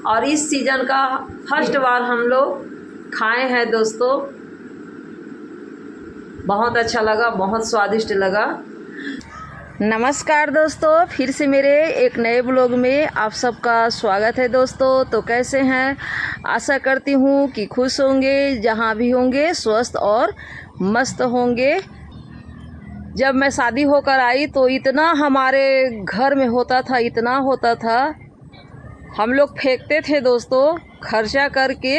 और इस सीज़न का फर्स्ट बार हम लोग खाए हैं दोस्तों। बहुत अच्छा लगा, बहुत स्वादिष्ट लगा। नमस्कार दोस्तों, फिर से मेरे एक नए ब्लॉग में आप सबका स्वागत है दोस्तों। तो कैसे हैं? आशा करती हूँ कि खुश होंगे, जहाँ भी होंगे स्वस्थ और मस्त होंगे। जब मैं शादी होकर आई तो इतना हमारे घर में होता था, इतना होता था, हम लोग फेंकते थे दोस्तों। खर्चा करके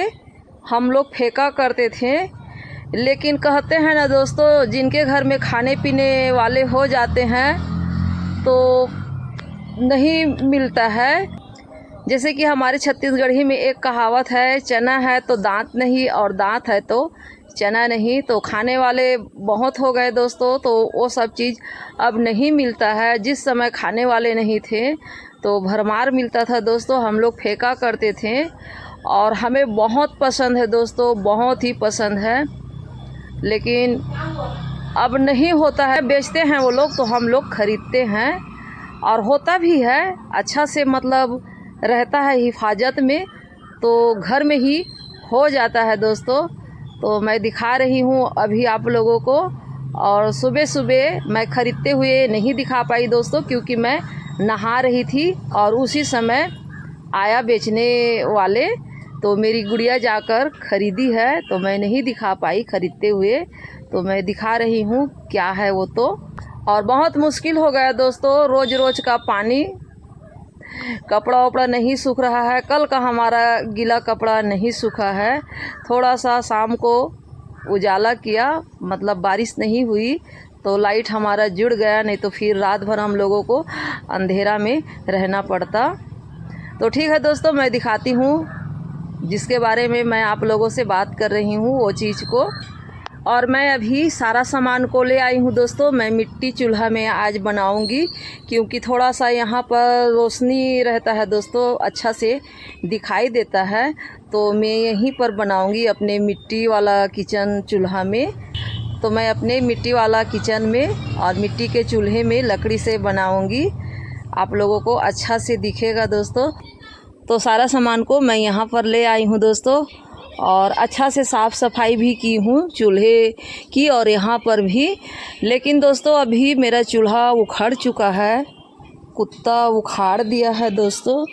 हम लोग फेंका करते थे। लेकिन कहते हैं ना दोस्तों, जिनके घर में खाने पीने वाले हो जाते हैं तो नहीं मिलता है। जैसे कि हमारे छत्तीसगढ़ी में एक कहावत है, चना है तो दांत नहीं और दांत है तो चना नहीं। तो खाने वाले बहुत हो गए दोस्तों, तो वो सब चीज़ अब नहीं मिलता है। जिस समय खाने वाले नहीं थे तो भरमार मिलता था दोस्तों, हम लोग फेंका करते थे। और हमें बहुत पसंद है दोस्तों, बहुत ही पसंद है। लेकिन अब नहीं होता है, बेचते हैं वो लोग तो हम लोग ख़रीदते हैं। और होता भी है अच्छा से, मतलब रहता है हिफाजत में, तो घर में ही हो जाता है दोस्तों। तो मैं दिखा रही हूँ अभी आप लोगों को। और सुबह सुबह मैं ख़रीदते हुए नहीं दिखा पाई दोस्तों, क्योंकि मैं नहा रही थी और उसी समय आया बेचने वाले। तो मेरी गुड़िया जाकर ख़रीदी है तो मैं नहीं दिखा पाई ख़रीदते हुए। तो मैं दिखा रही हूँ क्या है वो तो। और बहुत मुश्किल हो गया दोस्तों, रोज़ रोज़ का पानी, कपड़ा वपड़ा नहीं सूख रहा है। कल का हमारा गीला कपड़ा नहीं सूखा है। थोड़ा सा शाम को उजाला किया, मतलब बारिश नहीं हुई तो लाइट हमारा जुड़ गया, नहीं तो फिर रात भर हम लोगों को अंधेरा में रहना पड़ता। तो ठीक है दोस्तों, मैं दिखाती हूँ जिसके बारे में मैं आप लोगों से बात कर रही हूँ वो चीज़ को। और मैं अभी सारा सामान को ले आई हूँ दोस्तों। मैं मिट्टी चूल्हा में आज बनाऊँगी, क्योंकि थोड़ा सा यहाँ पर रोशनी रहता है दोस्तों, अच्छा से दिखाई देता है। तो मैं यहीं पर बनाऊँगी अपने मिट्टी वाला किचन चूल्हा में। तो मैं अपने मिट्टी वाला किचन में और मिट्टी के चूल्हे में लकड़ी से बनाऊँगी, आप लोगों को अच्छा से दिखेगा दोस्तों। तो सारा सामान को मैं यहाँ पर ले आई हूँ दोस्तों, और अच्छा से साफ़ सफाई भी की हूँ चूल्हे की और यहाँ पर भी। लेकिन दोस्तों अभी मेरा चूल्हा उखड़ चुका है, कुत्ता उखाड़ दिया है दोस्तों।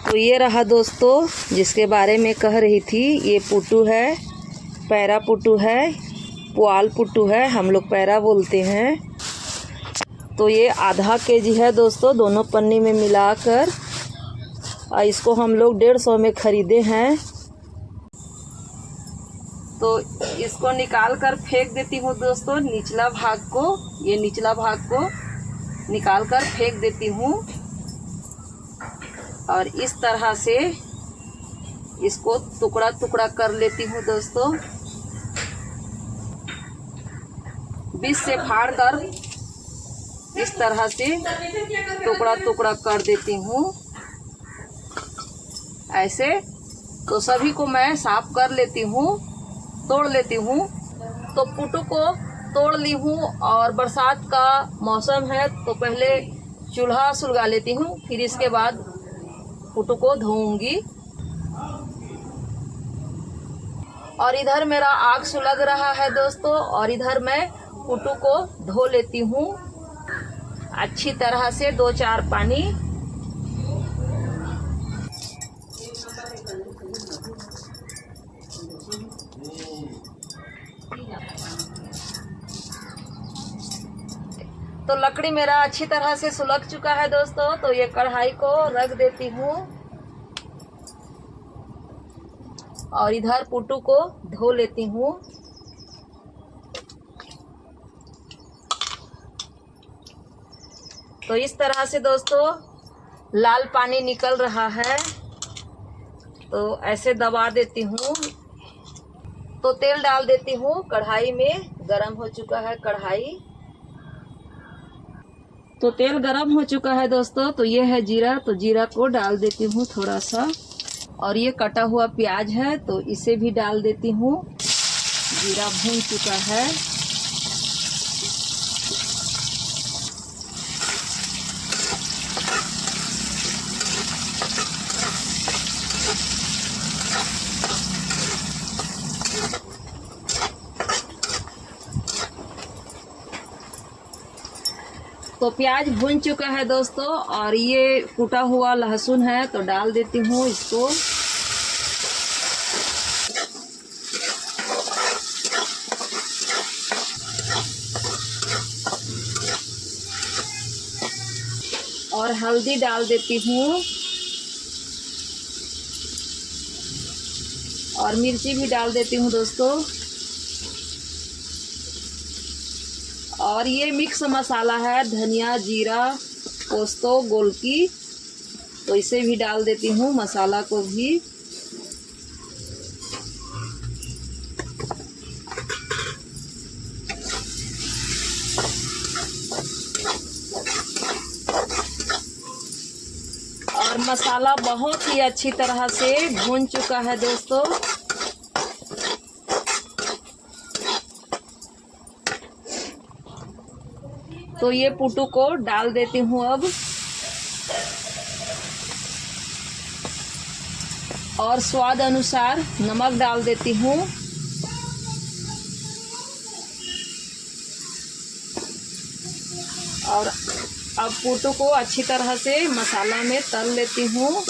तो ये रहा दोस्तों जिसके बारे में कह रही थी, ये पुट्टू है, पैरा पुट्टू है, पुआल पुट्टू है, हम लोग पैरा बोलते हैं। तो ये आधा केजी है दोस्तों, दोनों पन्नी में मिलाकर। इसको हम लोग 150 में ख़रीदे हैं। तो इसको निकाल कर फेंक देती हूँ दोस्तों, निचला भाग को, ये निचला भाग को निकाल कर फेंक देती हूँ। और इस तरह से इसको टुकड़ा टुकड़ा कर लेती हूँ दोस्तों, बीच से फाड़ कर इस तरह से टुकड़ा टुकड़ा कर देती हूँ ऐसे। तो सभी को मैं साफ कर लेती हूँ, तोड़ लेती हूँ। तो पुट्टू को तोड़ ली हूँ, और बरसात का मौसम है तो पहले चूल्हा सुलगा लेती हूँ, फिर इसके बाद पुट्टू को धोऊंगी। और इधर मेरा आग सुलग रहा है दोस्तों, और इधर मैं पुट्टू को धो लेती हूँ अच्छी तरह से, 2-4 पानी। तो लकड़ी मेरा अच्छी तरह से सुलग चुका है दोस्तों। तो ये कढ़ाई को रख देती हूँ और इधर पुट्टू को धो लेती हूँ। तो इस तरह से दोस्तों लाल पानी निकल रहा है, तो ऐसे दबा देती हूँ। तो तेल डाल देती हूँ कढ़ाई में, गरम हो चुका है कढ़ाई। तो तेल गरम हो चुका है दोस्तों। तो ये है जीरा, तो जीरा को डाल देती हूँ थोड़ा सा। और ये कटा हुआ प्याज है तो इसे भी डाल देती हूँ। जीरा भून चुका है। तो प्याज भून चुका है दोस्तों, और ये कूटा हुआ लहसुन है तो डाल देती हूँ इसको। और हल्दी डाल देती हूँ, और मिर्ची भी डाल देती हूँ दोस्तों। और ये मिक्स मसाला है, धनिया, जीरा, पोस्तो, गोलकी, तो इसे भी डाल देती हूँ, मसाला को भी। और मसाला बहुत ही अच्छी तरह से भून चुका है दोस्तों। तो ये पुटू को डाल देती हूँ अब, और स्वाद अनुसार नमक डाल देती हूँ। और अब पुटू को अच्छी तरह से मसाला में तल लेती हूँ।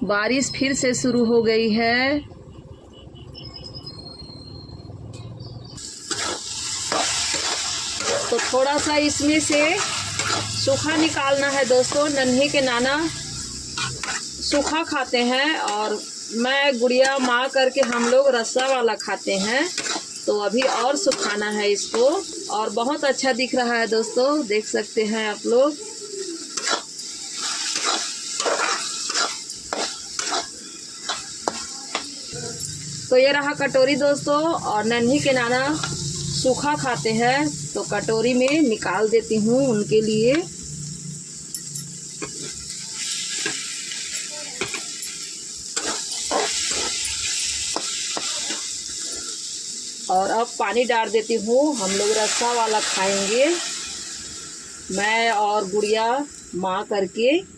बारिश फिर से शुरू हो गई है। तो थोड़ा सा इसमें से सूखा निकालना है दोस्तों। नन्ही के नाना सूखा खाते हैं, और मैं, गुड़िया, माँ करके हम लोग रस्सा वाला खाते हैं। तो अभी और सुखाना है इसको, और बहुत अच्छा दिख रहा है दोस्तों, देख सकते हैं आप लोग। तो ये रहा कटोरी दोस्तों, और नन्ही के नाना सूखा खाते हैं तो कटोरी में निकाल देती हूँ उनके लिए। और अब पानी डाल देती हूँ, हम लोग रस्सा वाला खाएंगे, मैं और गुड़िया, माँ करके।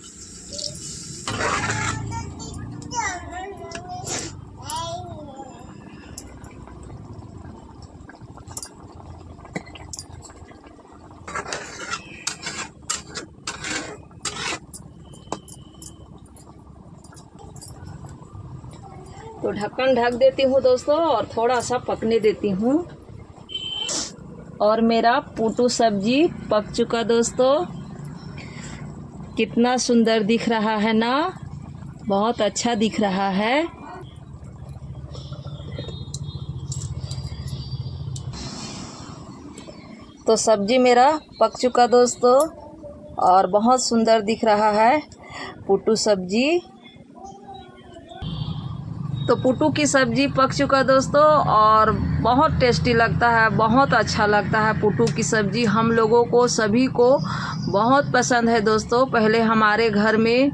तो ढक्कन ढक देती हूँ दोस्तों, और थोड़ा सा पकने देती हूँ। और मेरा पुटू सब्जी पक चुका दोस्तों। कितना सुंदर दिख रहा है ना, बहुत अच्छा दिख रहा है। तो सब्जी मेरा पक चुका दोस्तों, और बहुत सुंदर दिख रहा है पुटू सब्जी। तो पुटू की सब्जी पक चुका दोस्तों, और बहुत टेस्टी लगता है, बहुत अच्छा लगता है पुटू की सब्जी। हम लोगों को सभी को बहुत पसंद है दोस्तों। पहले हमारे घर में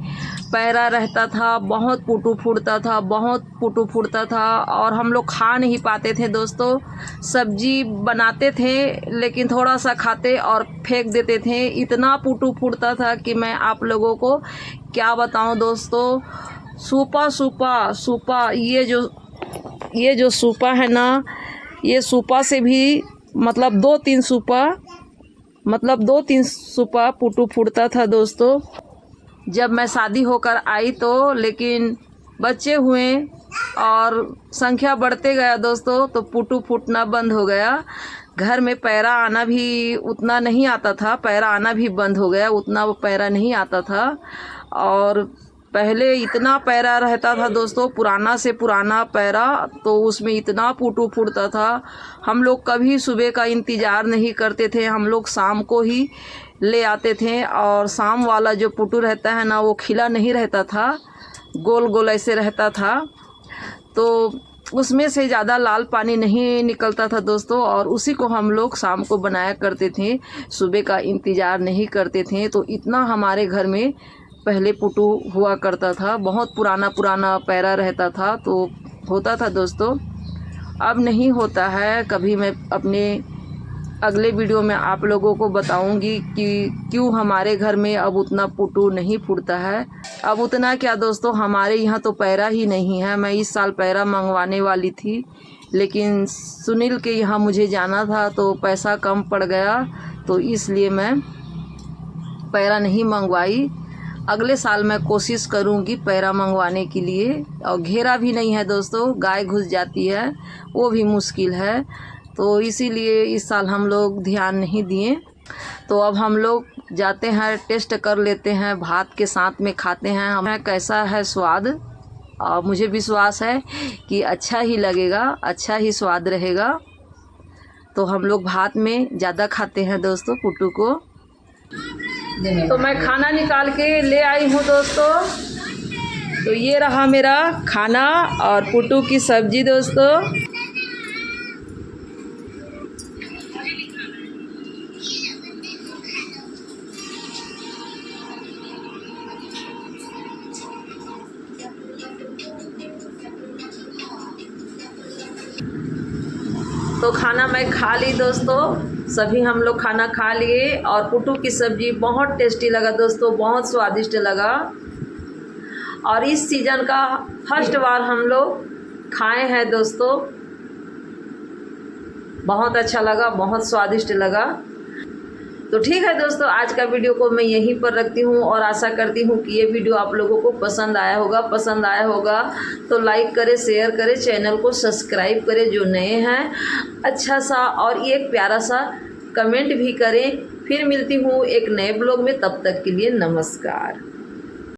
पैरा रहता था, बहुत पुटू फूटता था, बहुत पुटू फूटता था, और हम लोग खा नहीं पाते थे दोस्तों। सब्जी बनाते थे लेकिन थोड़ा सा खाते और फेंक देते थे। इतना पुटू फूटता था कि मैं आप लोगों को क्या बताऊं दोस्तों। सूपा ये जो सूपा है ना, ये सूपा से भी मतलब दो तीन सूपा पुटू फूटता था दोस्तों। जब मैं शादी होकर आई तो, लेकिन बच्चे हुए और संख्या बढ़ते गया दोस्तों, तो पुटू फूटना बंद हो गया। घर में पैरा आना भी उतना नहीं आता था, पैरा आना भी बंद हो गया, उतना वो पैरा नहीं आता था। और पहले इतना पैरा रहता था दोस्तों, पुराना से पुराना पैरा, तो उसमें इतना पुटू फूटता था। हम लोग कभी सुबह का इंतज़ार नहीं करते थे, हम लोग शाम को ही ले आते थे। और शाम वाला जो पुटू रहता है ना, वो खिला नहीं रहता था, गोल गोल ऐसे रहता था, तो उसमें से ज़्यादा लाल पानी नहीं निकलता था दोस्तों। और उसी को हम लोग शाम को बनाया करते थे, सुबह का इंतज़ार नहीं करते थे। तो इतना हमारे घर में पहले पुटू हुआ करता था, बहुत पुराना पैरा रहता था, तो होता था दोस्तों। अब नहीं होता है। कभी मैं अपने अगले वीडियो में आप लोगों को बताऊंगी कि क्यों हमारे घर में अब उतना पुटू नहीं फूटता है। अब उतना क्या दोस्तों, हमारे यहाँ तो पैरा ही नहीं है। मैं इस साल पैरा मंगवाने वाली थी, लेकिन सुनील के यहाँ मुझे जाना था तो पैसा कम पड़ गया, तो इसलिए मैं पैरा नहीं मंगवाई। अगले साल मैं कोशिश करूँगी पैरा मंगवाने के लिए। और घेरा भी नहीं है दोस्तों, गाय घुस जाती है, वो भी मुश्किल है, तो इसीलिए इस साल हम लोग ध्यान नहीं दिए। तो अब हम लोग जाते हैं, टेस्ट कर लेते हैं, भात के साथ में खाते हैं हमें कैसा है स्वाद। और मुझे विश्वास है कि अच्छा ही लगेगा, अच्छा ही स्वाद रहेगा। तो हम लोग भात में ज़्यादा खाते हैं दोस्तों पुट्टू को। तो मैं खाना निकाल के ले आई हूँ दोस्तों। तो ये रहा मेरा खाना और पुट्टू की सब्जी दोस्तों। तो खाना मैं खा ली दोस्तों, सभी हम लोग खाना खा लिए और पुट्टू की सब्ज़ी बहुत टेस्टी लगा दोस्तों, बहुत स्वादिष्ट लगा। और इस सीज़न का फर्स्ट बार हम लोग खाए हैं दोस्तों, बहुत अच्छा लगा, बहुत स्वादिष्ट लगा। तो ठीक है दोस्तों, आज का वीडियो को मैं यहीं पर रखती हूँ और आशा करती हूँ कि ये वीडियो आप लोगों को पसंद आया होगा तो लाइक करें, शेयर करें, चैनल को सब्सक्राइब करें जो नए हैं, अच्छा सा और एक प्यारा सा कमेंट भी करें। फिर मिलती हूँ एक नए ब्लॉग में, तब तक के लिए नमस्कार।